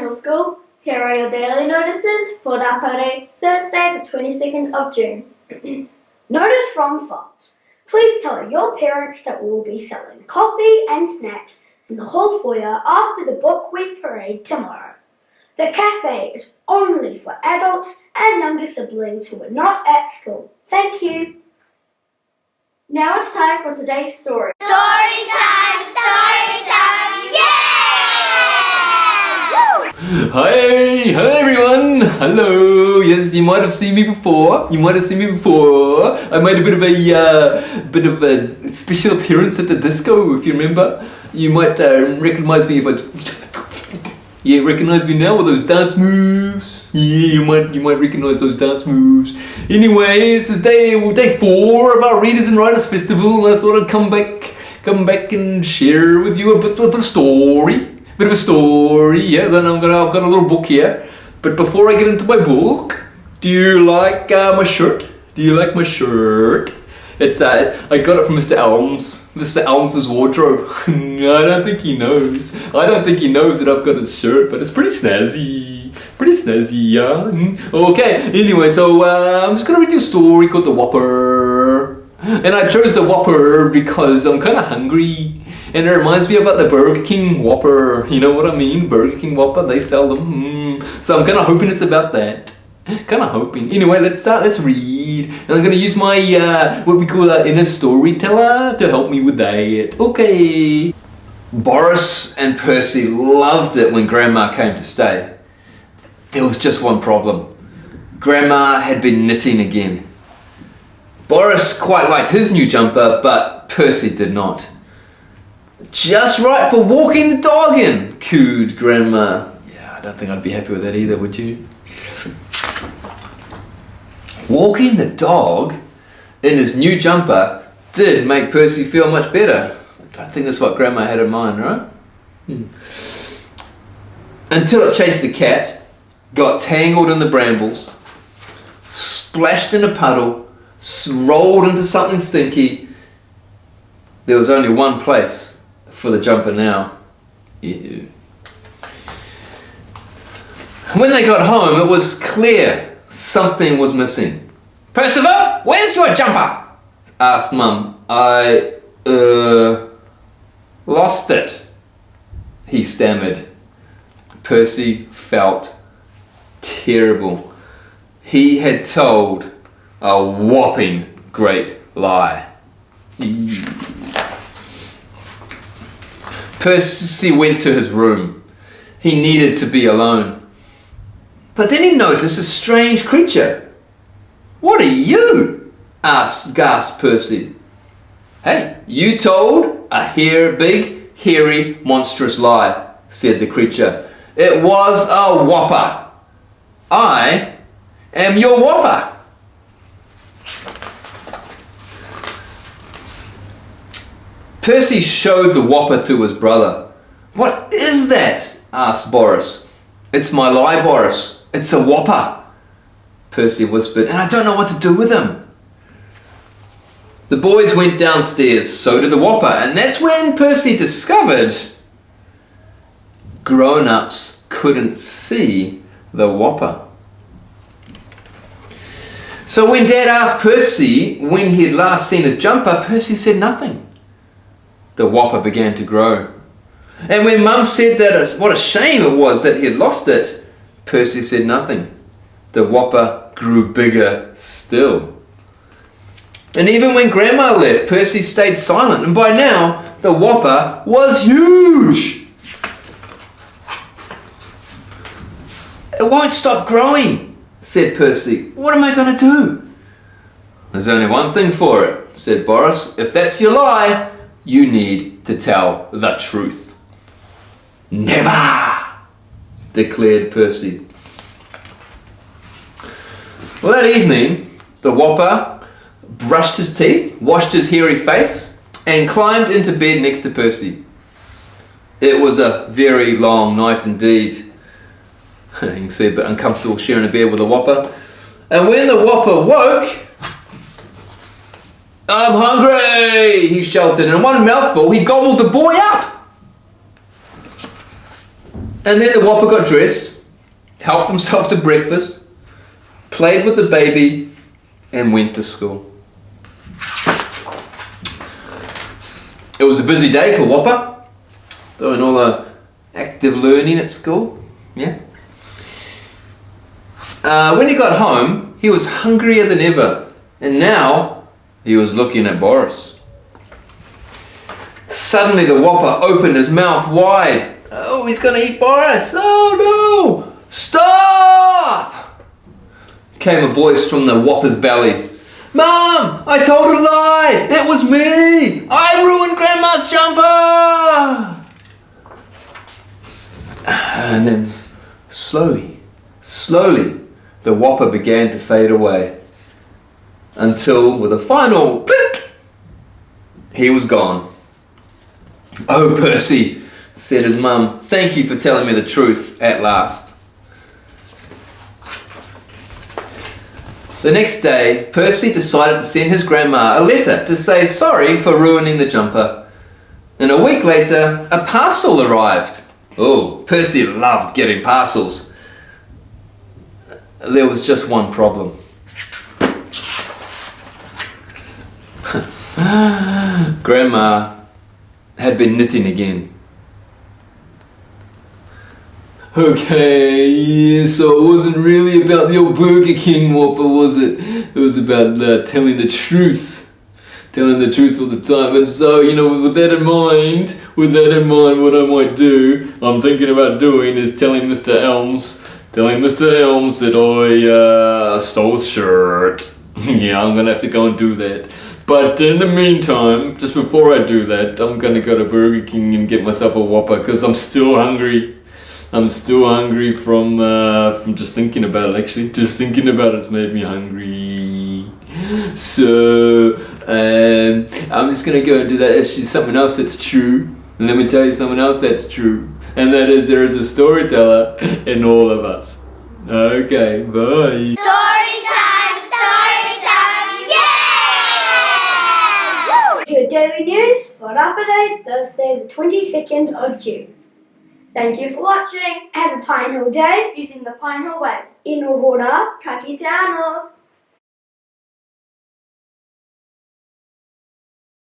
Hill School. Here are your daily notices for Rapare, Thursday the 22nd of June. Notice from Fox. Please tell your parents that we will be selling coffee and snacks in the hall foyer after the Book Week parade tomorrow. The cafe is only for adults and younger siblings who are not at school. Thank you. Now it's time for today's story. Story time! Story time! Yeah! Hi everyone! Hello! Yes, you might have seen me before. I made a bit of a special appearance at the disco, if you remember. You might recognize me if recognize me now with those dance moves. Yeah, you might recognize those dance moves. Anyway, this is day 4 of our Readers and Writers Festival, and I thought I'd come back and share with you a bit of a story. Yes, and I've got a little book here. But before I get into my book, do you like my shirt? It's I got it from Mr. Elms. Mr. Elms' wardrobe. I don't think he knows that I've got his shirt, but it's pretty snazzy. Yeah. Okay. Anyway, so I'm just gonna read you a story called The Whopper. And I chose The Whopper because I'm kind of hungry, and it reminds me about the Burger King Whopper. You know what I mean? Burger King Whopper. They sell them. So I'm kind of hoping it's about that. Anyway, let's read. And I'm going to use my, what we call an inner storyteller to help me with that. Okay. Boris and Percy loved it when Grandma came to stay. There was just one problem. Grandma had been knitting again. Boris quite liked his new jumper, but Percy did not. Just right for walking the dog in, cooed Grandma. Yeah, I don't think I'd be happy with that either, would you? Walking the dog in his new jumper did make Percy feel much better. I think that's what Grandma had in mind, right? Until it chased a cat, got tangled in the brambles, splashed in a puddle, rolled into something stinky. There was only one place for the jumper now. Ew. When they got home, it was clear something was missing. Percival, where's your jumper? Asked Mum. I lost it, he stammered. Percy felt terrible. He had told a whopping great lie. Percy went to his room. He needed to be alone. But then he noticed a strange creature. What are you? Gasped Percy. Hey, you told a big, hairy, monstrous lie, said the creature. It was a whopper. I am your whopper. Percy showed the whopper to his brother. What is that? Asked Boris. It's my lie, Boris. It's a whopper, Percy whispered, and I don't know what to do with him. The boys went downstairs, so did the whopper, and that's when Percy discovered grown-ups couldn't see the whopper. So when Dad asked Percy when he had last seen his jumper, Percy said nothing. The whopper began to grow. And when Mum said that what a shame it was that he had lost it, Percy said nothing. The whopper grew bigger still. And even when Grandma left, Percy stayed silent, and by now the whopper was huge. It won't stop growing, said Percy. What am I going to do? There's only one thing for it, said Boris. If that's your lie, you need to tell the truth. Never, declared Percy. Well, that evening, the whopper brushed his teeth, washed his hairy face, and climbed into bed next to Percy. It was a very long night indeed. You can see a bit uncomfortable sharing a bed with a whopper. And when the whopper woke, I'm hungry, he shouted, and in one mouthful he gobbled the boy up. And then the Whopper got dressed, helped himself to breakfast, played with the baby, and went to school. It was a busy day for Whopper, doing all the active learning at school. Yeah. When he got home, he was hungrier than ever, and now he was looking at Boris. Suddenly the Whopper opened his mouth wide. Oh, he's gonna eat Boris! Oh no! Stop! Came a voice from the Whopper's belly. Mom! I told a lie! It was me! I ruined Grandma's jumper! And then slowly, the Whopper began to fade away. Until, with a final click, he was gone. Oh, Percy, said his mum, thank you for telling me the truth at last. The next day, Percy decided to send his grandma a letter to say sorry for ruining the jumper. And a week later, a parcel arrived. Oh, Percy loved getting parcels. There was just one problem. Grandma had been knitting again. Okay, so it wasn't really about the old Burger King Whopper, was it? It was about telling the truth. Telling the truth all the time. And so, with that in mind, what I might do, I'm thinking about doing is telling Mr. Elms that I stole his shirt. Yeah, I'm gonna have to go and do that. But in the meantime, just before I do that, I'm gonna go to Burger King and get myself a Whopper because I'm still hungry. I'm still hungry from just thinking about it, actually. Just thinking about it's made me hungry. So, I'm just gonna go and do that. Actually, something else that's true. And let me tell you something else that's true. And that is there is a storyteller in all of us. Okay, bye. Story time, yeah! Your daily news for Upper Thursday, the 22nd of June. Thank you for watching. Have a Pine Hill Day Using the Pine Hill Way. in Ohora. Ka kite anō.